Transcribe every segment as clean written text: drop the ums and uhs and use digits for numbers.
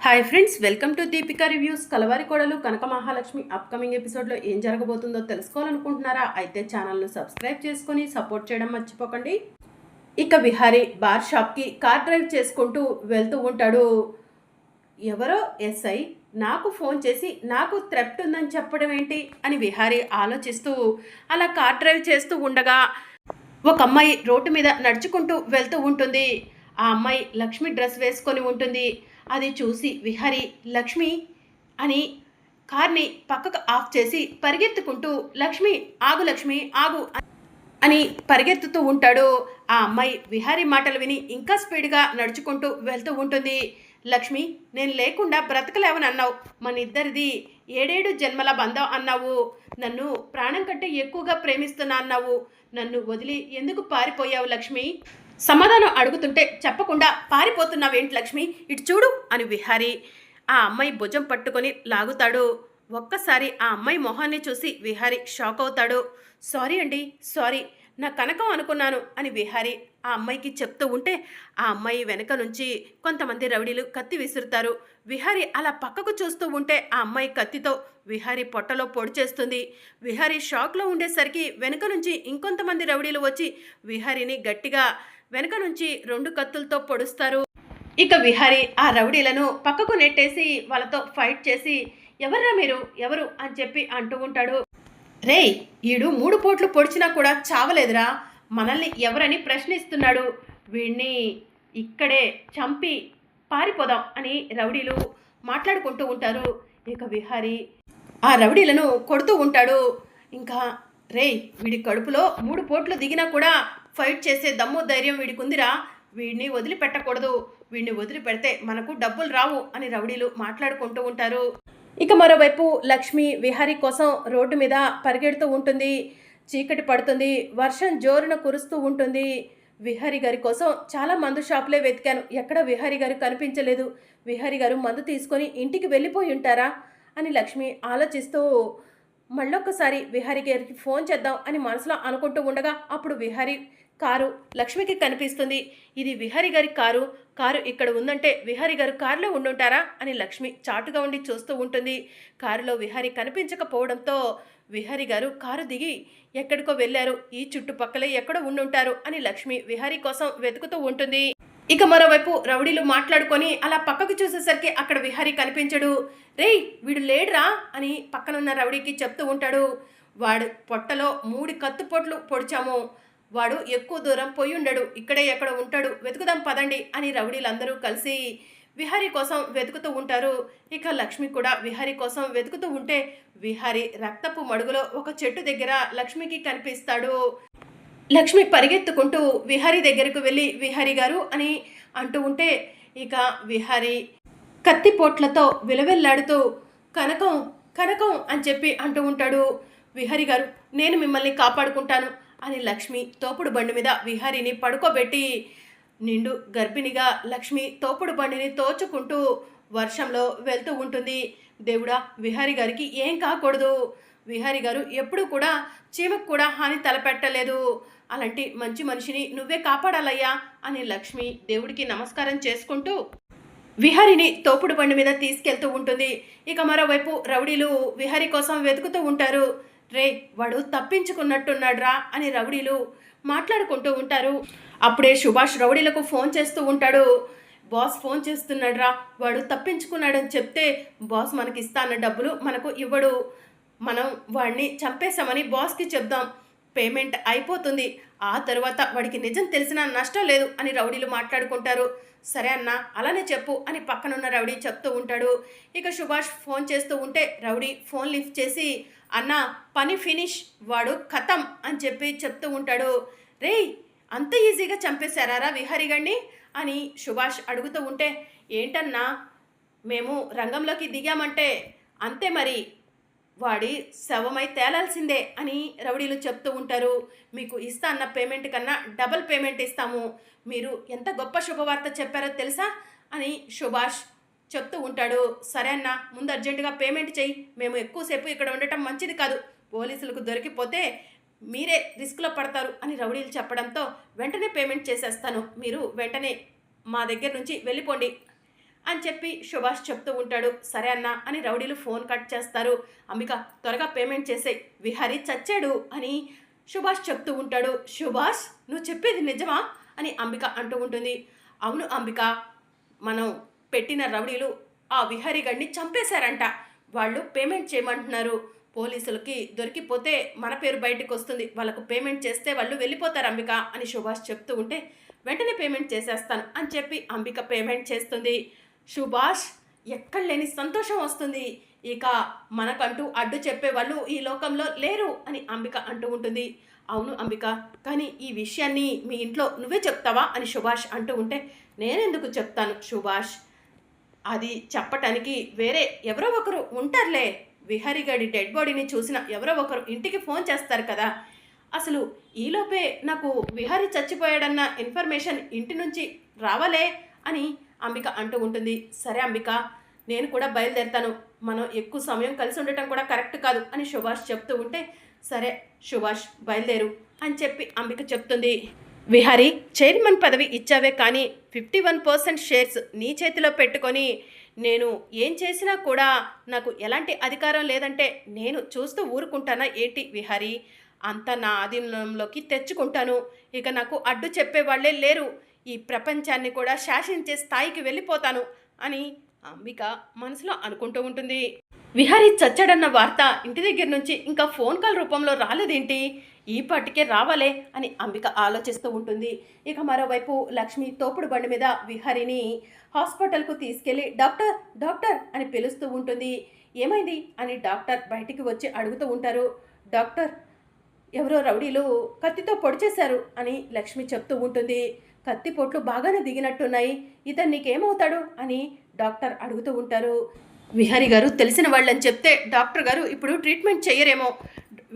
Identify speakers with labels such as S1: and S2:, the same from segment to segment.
S1: Hi friends, welcome to Deepika reviews. Kalavari Kodalu Kanaka Mahalakshmi upcoming ఎపిసోడ్లో ఏం జరగబోతుందో తెలుసుకోవాలనుకుంటున్నారా? అయితే ఛానల్ను సబ్స్క్రైబ్ చేసుకొని సపోర్ట్ చేయడం మర్చిపోకండి. ఇక విహారీ బార్ షాప్కి కార్ డ్రైవ్ చేసుకుంటూ వెళ్తూ ఉంటాడు. ఎవరో ఎస్ఐ నాకు ఫోన్ చేసి నాకు థ్రెఫ్ట్ ఉందని చెప్పడం ఏంటి అని విహారీ ఆలోచిస్తూ అలా కార్ డ్రైవ్ చేస్తూ ఉండగా ఒక అమ్మాయి రోడ్డు మీద నడుచుకుంటూ వెళ్తూ ఉంటుంది. ఆ అమ్మాయి లక్ష్మి డ్రెస్ వేసుకొని ఉంటుంది. అది చూసి విహారీ లక్ష్మి అని కార్ని పక్కకు ఆఫ్ చేసి పరిగెత్తుకుంటూ లక్ష్మి ఆగు, లక్ష్మి ఆగు అని పరిగెత్తుతూ ఉంటాడు. ఆ అమ్మాయి విహారీ మాటలు విని ఇంకా స్పీడ్గా నడుచుకుంటూ వెళ్తూ ఉంటుంది. లక్ష్మి, నేను లేకుండా బ్రతకలేవని అన్నావు, మన ఇద్దరిది 7 జన్మల బంధం అన్నావు, నన్ను ప్రాణం కంటే ఎక్కువగా ప్రేమిస్తున్నా అన్నావు, నన్ను వదిలి ఎందుకు పారిపోయావు లక్ష్మి? సమాధానం అడుగుతుంటే చెప్పకుండా పారిపోతున్నావేంటి లక్ష్మి? ఇటు చూడు అని విహారీ ఆ అమ్మాయి భుజం పట్టుకొని లాగుతాడు. ఒక్కసారి ఆ అమ్మాయి మొహాన్ని చూసి విహారీ షాక్ అవుతాడు. సారీ అండి, సారీ, నా కనకం అనుకున్నాను అని విహారీ ఆ అమ్మాయికి చెప్తూ ఉంటే ఆ అమ్మాయి వెనక నుంచి కొంతమంది రౌడీలు కత్తి విసురుతారు. విహారీ అలా పక్కకు చూస్తూ ఉంటే ఆ అమ్మాయి కత్తితో విహారీ పొట్టలో పొడి చేస్తుంది. విహారీ షాక్లో ఉండేసరికి వెనుక నుంచి ఇంకొంతమంది రౌడీలు వచ్చి విహారీని గట్టిగా వెనక నుంచి 2 కత్తులతో పొడుస్తారు. ఇక విహారీ ఆ రౌడీలను పక్కకు నెట్టేసి వాళ్ళతో ఫైట్ చేసి ఎవర్రా మీరు, ఎవరు అని చెప్పి అంటూ ఉంటాడు. రేయ్, ఈడు 3 పోట్లు పొడిచినా కూడా చావలేదురా, మనల్ని ఎవరని ప్రశ్నిస్తున్నాడు, వీడిని ఇక్కడే చంపి పారిపోదాం అని రౌడీలు మాట్లాడుకుంటూ ఉంటారు. ఇక విహారీ ఆ రౌడీలను కొడుతూ ఉంటాడు. ఇంకా రేయ్, వీడి కడుపులో 3 పోట్లు దిగినా కూడా ఫైట్ చేసే దమ్ము ధైర్యం వీడికి ఉందిరా, వీడిని వదిలిపెట్టకూడదు, వీడిని వదిలిపెడితే మనకు డబ్బులు రావు అని రౌడీలు మాట్లాడుకుంటూ ఉంటారు. ఇక మరోవైపు లక్ష్మి విహారీ కోసం రోడ్డు మీద పరిగెడుతూ ఉంటుంది. చీకటి పడుతుంది, వర్షం జోరున కురుస్తూ ఉంటుంది. విహారీ గారి కోసం చాలా మందు షాపులే వెతికాను, ఎక్కడ విహారీ గారు కనిపించలేదు, విహారీ గారు మందు తీసుకొని ఇంటికి వెళ్ళిపోయి ఉంటారా అని లక్ష్మి ఆలోచిస్తూ మళ్ళొక్కసారి విహారీ గారికి ఫోన్ చేద్దాం అని మనసులో అనుకుంటూ ఉండగా అప్పుడు విహారీ కారు లక్ష్మికి కనిపిస్తుంది. ఇది విహారీ గారి కారు, కారు ఇక్కడ ఉందంటే విహారీ గారు కారులో ఉండుంటారా అని లక్ష్మి చాటుగా ఉండి చూస్తూ ఉంటుంది. కారులో విహారీ కనిపించకపోవడంతో విహారీ గారు కారు దిగి ఎక్కడికో వెళ్ళారు, ఈ చుట్టుపక్కలే ఎక్కడో ఉండుంటారు అని లక్ష్మి విహారీ కోసం వెతుకుతూ ఉంటుంది. ఇక మరోవైపు రౌడీలు మాట్లాడుకొని అలా పక్కకు చూసేసరికి అక్కడ విహారీ కనిపించడు. రేయ్, వీడు లేడ్రా అని పక్కనున్న రౌడీకి చెప్తూ ఉంటాడు. వాడు పొట్టలో 3 కత్తుపోట్లు పొడిచాము, వాడు ఎక్కువ దూరం పోయి ఉండడు, ఇక్కడే ఎక్కడ ఉంటాడు, వెతుకుదాం పదండి అని రౌడీలందరూ కలిసి విహారీ కోసం వెతుకుతూ ఉంటారు. ఇక లక్ష్మి కూడా విహారీ కోసం వెతుకుతూ ఉంటే విహారీ రక్తపు మడుగులో ఒక చెట్టు దగ్గర లక్ష్మికి కనిపిస్తాడు. లక్ష్మి పరిగెత్తుకుంటూ విహారీ దగ్గరకు వెళ్ళి విహారీ గారు అని అంటూ ఉంటే ఇక విహారీ కత్తిపోట్లతో విలవెల్లాడుతూ కనకం కనకం అని చెప్పి అంటూ ఉంటాడు. విహారీ గారు, నేను మిమ్మల్ని కాపాడుకుంటాను అని లక్ష్మి తోపుడు బండి మీద విహారీని పడుకోబెట్టి నిండు గర్భిణిగా లక్ష్మి తోపుడు బండిని తోచుకుంటూ వర్షంలో వెళ్తూ ఉంటుంది. దేవుడా, విహారీ గారికి ఏం కాకూడదు, విహారీ గారు ఎప్పుడూ కూడా చీమకు కూడా హాని తలపెట్టలేదు, అలాంటి మంచి మనిషిని నువ్వే కాపాడాలయ్యా అని లక్ష్మి దేవుడికి నమస్కారం చేసుకుంటూ విహారీని తోపుడు బండి మీద తీసుకెళ్తూ ఉంటుంది. ఇక మరోవైపు రౌడీలు విహారీ కోసం వెతుకుతూ ఉంటారు. రే, వాడు తప్పించుకున్నట్టున్నాడ్రా అని రౌడీలు మాట్లాడుకుంటూ ఉంటారు. అప్పుడే సుభాష్ రౌడీలకు ఫోన్ చేస్తూ ఉంటాడు. బాస్ ఫోన్ చేస్తున్నాడ్రా, వాడు తప్పించుకున్నాడని చెప్తే బాస్ మనకి ఇస్తాన్న డబ్బులు మనకు ఇవ్వడు, మనం వాడిని చంపేశామని బాస్కి చెప్దాం, పేమెంట్ అయిపోతుంది, ఆ తర్వాత వాడికి నిజం తెలిసినా నష్టం లేదు అని రౌడీలు మాట్లాడుకుంటారు. సరే అన్న, అలానే చెప్పు అని పక్కనున్న రౌడీ చెప్తూ ఉంటాడు. ఇక సుభాష్ ఫోన్ చేస్తూ ఉంటే రౌడీ ఫోన్ లిఫ్ట్ చేసి అన్న పని ఫినిష్, వాడు ఖతం అని చెప్పి చెప్తూ ఉంటాడు. రేయ్, అంత ఈజీగా చంపేశారా విహారీ గారిని అని సుభాష్ అడుగుతూ ఉంటే ఏంటన్నా, మేము రంగంలోకి దిగామంటే అంతే మరి, వాడి శవమై తేలాల్సిందే అని రౌడీలు చెప్తూ ఉంటారు. మీకు ఇస్తా అన్న పేమెంట్ కన్నా డబుల్ పేమెంట్ ఇస్తాము, మీరు ఎంత గొప్ప శుభవార్త చెప్పారో తెలుసా అని సుభాష్ చెప్తూ ఉంటాడు. సరే అన్న, ముందు అర్జెంటుగా పేమెంట్ చెయ్యి, మేము ఎక్కువసేపు ఇక్కడ ఉండటం మంచిది కాదు, పోలీసులకు దొరికిపోతే మీరే రిస్క్లో పడతారు అని రౌడీలు చెప్పడంతో వెంటనే పేమెంట్ చేసేస్తాను, మీరు వెంటనే మా దగ్గర నుంచి వెళ్ళిపోండి అని చెప్పి సుభాష్ చెప్తూ ఉంటాడు. సరే అన్న అని రౌడీలు ఫోన్ కట్ చేస్తారు. అంబిక త్వరగా పేమెంట్ చేసేయ్, విహారీ చచ్చాడు అని సుభాష్ చెప్తూ ఉంటాడు. సుభాష్ నువ్వు చెప్పేది నిజమా అని అంబిక అంటూ ఉంటుంది. అవును అంబిక, మనం పెట్టిన రౌడీలు ఆ విహారీ గడిని చంపేశారంట. వాళ్ళు పేమెంట్ చేయమంటున్నారు. పోలీసులకి దొరికిపోతే మన పేరు బయటకు వస్తుంది. వాళ్ళకు పేమెంట్ చేస్తే వాళ్ళు వెళ్ళిపోతారు అంబిక అని సుభాష్ చెప్తూ ఉంటే వెంటనే పేమెంట్ చేసేస్తాను అని చెప్పి అంబిక పేమెంట్ చేస్తుంది. సుభాష్ ఎక్కడ లేని సంతోషం వస్తుంది. ఇక మనకంటూ అడ్డు చెప్పేవాళ్ళు ఈ లోకంలో లేరు అని అంబిక అంటూ ఉంటుంది. అవును అంబిక, కానీ ఈ విషయాన్ని మీ ఇంట్లో నువ్వే చెప్తావా అని సుభాష్ అంటూ ఉంటే నేనెందుకు చెప్తాను సుభాష్, అది చెప్పటానికి వేరే ఎవరో ఒకరు ఉంటారులే. విహారీ గడి డెడ్ బాడీని చూసిన ఎవరో ఒకరు ఇంటికి ఫోన్ చేస్తారు కదా. అసలు ఈలోపే నాకు విహారీ చచ్చిపోయాడన్న ఇన్ఫర్మేషన్ ఇంటి నుంచి రావాలే అని అంబిక అంటూ ఉంటుంది. సరే అంబిక, నేను కూడా బయలుదేరుతాను. మనం ఎక్కువ సమయం కలిసి ఉండటం కూడా కరెక్ట్ కాదు అని సుభాష్ చెప్తూ ఉంటే సరే సుభాష్ బయలుదేరు అని చెప్పి అంబిక చెప్తుంది. విహారీ, చైర్మన్ పదవి ఇచ్చావే కానీ 51% షేర్స్ నీ చేతిలో పెట్టుకొని నేను ఏం చేసినా కూడా నాకు ఎలాంటి అధికారం లేదంటే నేను చూస్తూ ఊరుకుంటానా ఏంటి విహారీ? అంతా నా ఆధీనంలోకి తెచ్చుకుంటాను. ఇక నాకు అడ్డు చెప్పేవాళ్లే లేరు. ఈ ప్రపంచాన్ని కూడా శాసించే స్థాయికి వెళ్ళిపోతాను అని అంబిక మనసులో అనుకుంటూ ఉంటుంది. విహారీ చచ్చాడన్న వార్త ఇంటి దగ్గర నుంచి ఇంకా ఫోన్ కాల్ రూపంలో రాలేదేంటి? ఈ పాటికే రావాలే అని అంబిక ఆలోచిస్తూ ఉంటుంది. ఇక మరోవైపు లక్ష్మి తోపుడు బండి మీద విహారీని హాస్పిటల్కు తీసుకెళ్లి డాక్టర్ డాక్టర్ అని పిలుస్తూ ఉంటుంది. ఏమైంది అని డాక్టర్ బయటికి వచ్చి అడుగుతూ ఉంటారు. డాక్టర్, ఎవరో రౌడీలు కత్తితో పొడిచేశారు అని లక్ష్మి చెప్తూ ఉంటుంది. కత్తిపోట్లు బాగానే దిగినట్టున్నాయి, ఇతను నీకేమవుతాడు అని డాక్టర్ అడుగుతూ ఉంటారు. విహారీ గారు తెలిసిన వాళ్ళని చెప్తే డాక్టర్ గారు ఇప్పుడు ట్రీట్మెంట్ చేయరేమో.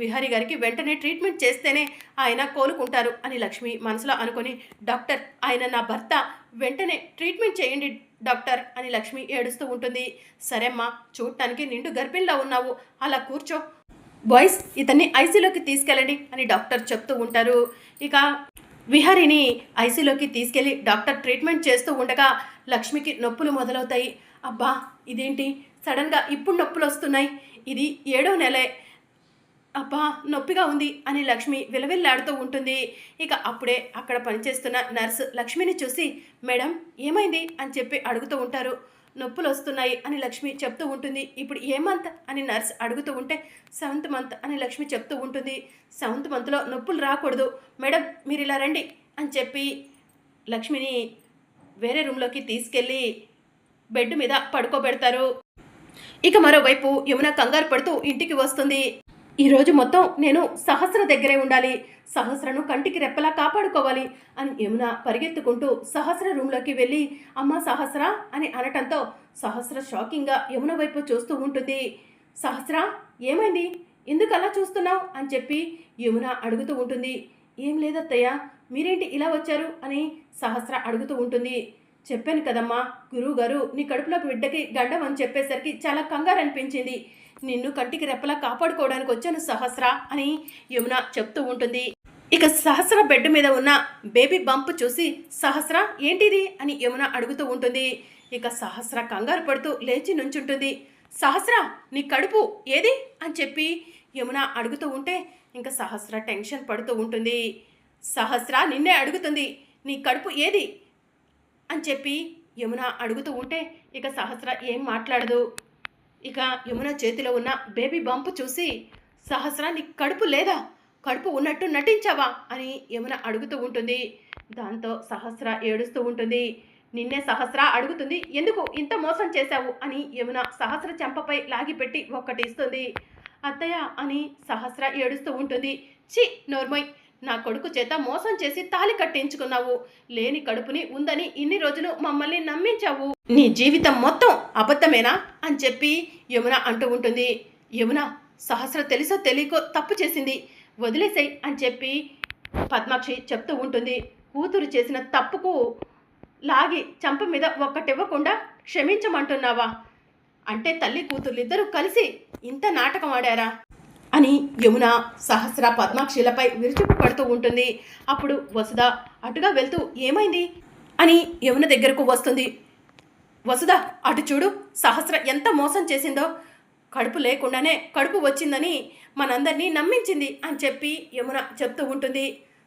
S1: విహారీ గారికి వెంటనే ట్రీట్మెంట్ చేస్తేనే ఆయన కోలుకుంటారు అని లక్ష్మి మనసులో అనుకొని డాక్టర్, ఆయన నా భర్త, వెంటనే ట్రీట్మెంట్ చేయండి డాక్టర్ అని లక్ష్మి ఏడుస్తూ ఉంటుంది. సరేమ్మా, చూడటానికి నిండు గర్భిణిలా ఉన్నావు, అలా కూర్చో. బాయ్స్, ఇతన్ని ఐసీలోకి తీసుకెళ్ళండి అని డాక్టర్ చెప్తూ ఉంటారు. ఇక విహారీని ఐసీలోకి తీసుకెళ్లి డాక్టర్ ట్రీట్మెంట్ చేస్తూ ఉండగా లక్ష్మికి నొప్పులు మొదలవుతాయి. అబ్బా, ఇదేంటి సడన్గా ఇప్పుడు నొప్పులు వస్తున్నాయి, ఇది 7వ నెలే, అబ్బా నొప్పిగా ఉంది అని లక్ష్మి విలవిల్లాడుతూ ఉంటుంది. ఇక అప్పుడే అక్కడ పనిచేస్తున్న నర్సు లక్ష్మిని చూసి మేడం ఏమైంది అని చెప్పి అడుగుతూ ఉంటారు. నొప్పులు వస్తున్నాయి అని లక్ష్మి చెప్తూ ఉంటుంది. ఇప్పుడు ఏ మంత్ అని నర్స్ అడుగుతూ ఉంటే 7th మంత్ అని లక్ష్మి చెప్తూ ఉంటుంది. 7th మంత్లో నొప్పులు రాకూడదు మేడం, మీరు ఇలా రండి అని చెప్పి లక్ష్మిని వేరే రూమ్లోకి తీసుకెళ్ళి బెడ్ మీద పడుకోబెడతారు. ఇక మరోవైపు యమున కంగారు పడుతూ ఇంటికి వస్తుంది. ఈరోజు మొత్తం నేను సహస్ర దగ్గరే ఉండాలి, సహస్రను కంటికి రెప్పలా కాపాడుకోవాలి అని యమున పరిగెత్తుకుంటూ సహస్ర రూమ్లోకి వెళ్ళి అమ్మ సహస్ర అని అనటంతో సహస్ర షాకింగ్గా యమున వైపు చూస్తూ ఉంటుంది. సహస్ర ఏమైంది, ఎందుకు అలా చూస్తున్నావు అని చెప్పి యమున అడుగుతూ ఉంటుంది. ఏం లేదత్తయ్య, మీరేంటి ఇలా వచ్చారు అని సహస్ర అడుగుతూ ఉంటుంది. చెప్పాను కదమ్మా, గురువుగారు నీ కడుపులోకి బిడ్డకి గండం అని చెప్పేసరికి చాలా కంగారు అనిపించింది, నిన్ను కంటికి రెప్పలా కాపాడుకోవడానికి వచ్చాను సహస్ర అని యమున చెప్తూ ఉంటుంది. ఇక సహస్ర బెడ్ మీద ఉన్న బేబీ బంప్ చూసి సహస్ర ఏంటిది అని యమున అడుగుతూ ఉంటుంది. ఇక సహస్ర కంగారు పడుతూ లేచి నుంచుంటుంది. సహస్ర నీ కడుపు ఏది అని చెప్పి యమున అడుగుతూ ఉంటే ఇంకా సహస్ర టెన్షన్ పడుతూ ఉంటుంది. సహస్ర నిన్నే అడుగుతుంది, నీ కడుపు ఏది అని చెప్పి యమున అడుగుతూ ఉంటే ఇక సహస్ర ఏం మాట్లాడదు. ఇక యమున చేతిలో ఉన్న బేబీ బంప్ చూసి సహస్ర నీ కడుపు లేదా, కడుపు ఉన్నట్టు నటించావా అని యమున అడుగుతూ ఉంటుంది. దాంతో సహస్ర ఏడుస్తూ ఉంటుంది. నిన్నే సహస్ర అడుగుతుంది, ఎందుకు ఇంత మోసం చేశావు అని యమున సహస్ర చెంపపై లాగిపెట్టి ఒక్కటి ఇస్తుంది. అత్తయ్య అని సహస్ర ఏడుస్తూ ఉంటుంది. ఛీ నోర్మోయ్, నా కొడుకు చేత మోసం చేసి తాళి కట్టించుకున్నావు, లేని కడుపుని ఉందని ఇన్ని రోజులు మమ్మల్ని నమ్మించావు, నీ జీవితం మొత్తం అబద్ధమేనా అని చెప్పి యమున అంటూ ఉంటుంది. యమున, సహస్ర తెలుసో తెలియకో తప్పు చేసింది, వదిలేసాయి అని చెప్పి పద్మాక్షి చెప్తూ ఉంటుంది. కూతురు చేసిన తప్పుకు లాగి చంప మీద ఒక్కటివ్వకుండా క్షమించమంటున్నావా? అంటే తల్లి కూతుర్లిద్దరూ కలిసి ఇంత నాటకం ఆడారా అని యమున సహస్ర పద్మాక్షిలపై విరుచుకుపడుతూ ఉంటుంది. అప్పుడు వసుధ అటుగా వెళ్తూ ఏమైంది అని యమున దగ్గరకు వస్తుంది. వసుధ అటు చూడు, సహస్ర ఎంత మోసం చేసిందో. కడుపు లేకుండానే కడుపు వచ్చిందని మనందరినీ నమ్మించింది అని చెప్పి యమున చెప్తూ ఉంటుంది.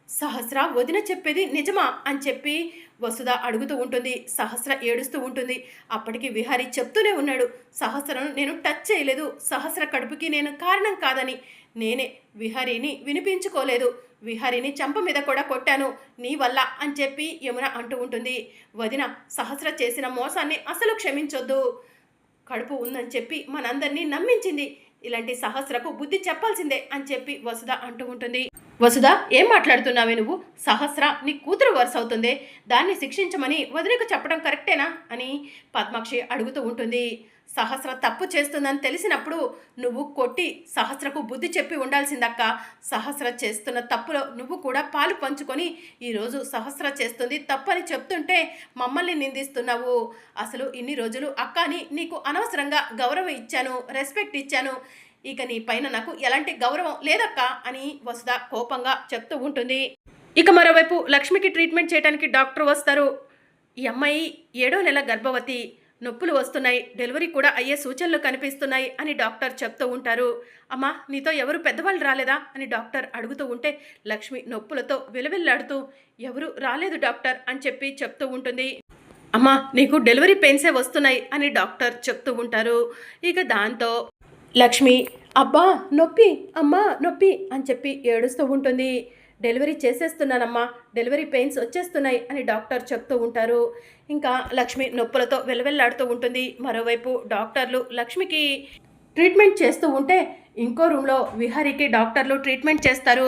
S1: సహస్ర వదిన చెప్పేది నిజమా అని చెప్పి వసుధ అడుగుతూ ఉంటుంది. సహస్ర ఏడుస్తూ ఉంటుంది. అప్పటికి విహారీ చెప్తూనే ఉన్నాడు, సహస్రను నేను టచ్ చేయలేదు, సహస్ర కడుపుకి నేను కారణం కాదని. నేనే విహారీని వినిపించుకోలేదు, విహారీని చంప మీద కూడా కొట్టాను నీ వల్ల అని చెప్పి యమున అంటూ ఉంటుంది. వదిన, సహస్ర చేసిన మోసాన్ని అసలు క్షమించొద్దు. కడుపు ఉందని చెప్పి మనందరినీ నమ్మించింది, ఇలాంటి సహస్రకు బుద్ధి చెప్పాల్సిందే అని చెప్పి వసుధ అంటూ ఉంటుంది. వసుధ, ఏం మాట్లాడుతున్నావే నువ్వు? సహస్ర నీ కూతురు వరుస అవుతుంది, దాన్ని శిక్షించమని వదినకు చెప్పడం కరెక్టేనా అని పద్మాక్షి అడుగుతూ ఉంటుంది. సహస్ర తప్పు చేస్తుందని తెలిసినప్పుడు నువ్వు కొట్టి సహస్రకు బుద్ధి చెప్పి ఉండాల్సిందక్క. సహస్ర చేస్తున్న తప్పులో నువ్వు కూడా పాలు పంచుకొని ఈరోజు సహస్ర చేస్తుంది తప్పని చెప్తుంటే మమ్మల్ని నిందిస్తున్నావు. అసలు ఇన్ని రోజులు అక్కని నీకు అనవసరంగా గౌరవం ఇచ్చాను, రెస్పెక్ట్ ఇచ్చాను, ఇక నీ పైన నాకు ఎలాంటి గౌరవం లేదక్క అని వసుధ కోపంగా చెప్తూ ఉంటుంది. ఇక మరోవైపు లక్ష్మికి ట్రీట్మెంట్ చేయడానికి డాక్టర్ వస్తారు. ఈ అమ్మాయి 7వ నెల గర్భవతి, నొప్పులు వస్తున్నాయి, డెలివరీ కూడా అయ్యే సూచనలు కనిపిస్తున్నాయి అని డాక్టర్ చెప్తూ ఉంటారు. అమ్మా, నీతో ఎవరు పెద్దవాళ్ళు రాలేదా అని డాక్టర్ అడుగుతూ ఉంటే లక్ష్మి నొప్పులతో విలవిల్లాడుతూ ఎవరు రాలేదు డాక్టర్ అని చెప్పి చెప్తూ ఉంటుంది. అమ్మా, నీకు డెలివరీ పెయిన్సే వస్తున్నాయి అని డాక్టర్ చెప్తూ ఉంటారు. ఇక దాంతో లక్ష్మి అబ్బా నొప్పి, అమ్మా నొప్పి అని చెప్పి ఏడుస్తూ ఉంటుంది. డెలివరీ చేసేస్తున్నానమ్మా, డెలివరీ పెయిన్స్ వచ్చేస్తున్నాయి అని డాక్టర్ చెప్తూ ఉంటారు. ఇంకా లక్ష్మి నొప్పులతో వెలవెల్లాడుతూ ఉంటుంది. మరోవైపు డాక్టర్లు లక్ష్మికి ట్రీట్మెంట్ చేస్తూ ఉంటే ఇంకో రూమ్లో విహారీకి డాక్టర్లు ట్రీట్మెంట్ చేస్తారు.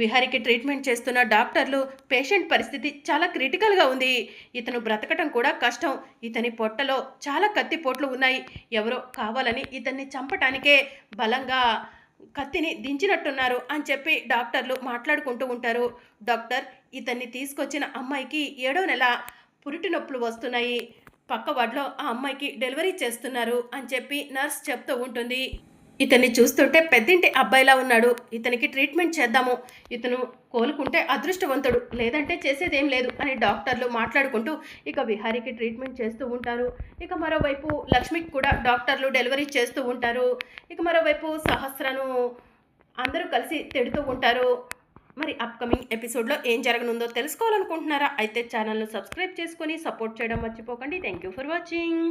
S1: విహారీకి ట్రీట్మెంట్ చేస్తున్న డాక్టర్లు పేషెంట్ పరిస్థితి చాలా క్రిటికల్గా ఉంది, ఇతను బ్రతకటం కూడా కష్టం, ఇతని పొట్టలో చాలా కత్తిపోట్లు ఉన్నాయి, ఎవరో కావాలని ఇతన్ని చంపటానికే బలంగా కత్తిని దించినట్టున్నారు అని చెప్పి డాక్టర్లు మాట్లాడుకుంటూ ఉంటారు. డాక్టర్, ఇతన్ని తీసుకొచ్చిన అమ్మాయికి 7వ నెల పురిటి నొప్పులు వస్తున్నాయి, పక్క వార్డులో ఆ అమ్మాయికి డెలివరీ చేస్తున్నారు అని చెప్పి నర్స్ చెప్తూ ఉంటుంది. ఇతన్ని చూస్తుంటే పెద్దింటి అబ్బాయిలా ఉన్నాడు, ఇతనికి ట్రీట్మెంట్ చేద్దాము, ఇతను కోలుకుంటే అదృష్టవంతుడు, లేదంటే చేసేదేం లేదు అని డాక్టర్లు మాట్లాడుకుంటూ ఇక విహారీకి ట్రీట్మెంట్ చేస్తూ ఉంటారు. ఇక మరోవైపు లక్ష్మికి కూడా డాక్టర్లు డెలివరీ చేస్తూ ఉంటారు. ఇక మరోవైపు సహస్రను అందరూ కలిసి తిడుతూ ఉంటారు. మరి అప్కమింగ్ ఎపిసోడ్లో ఏం జరగనుందో తెలుసుకోవాలనుకుంటున్నారా? అయితే ఛానల్ను సబ్స్క్రైబ్ చేసుకొని సపోర్ట్ చేయడం మర్చిపోకండి. Thank you for watching.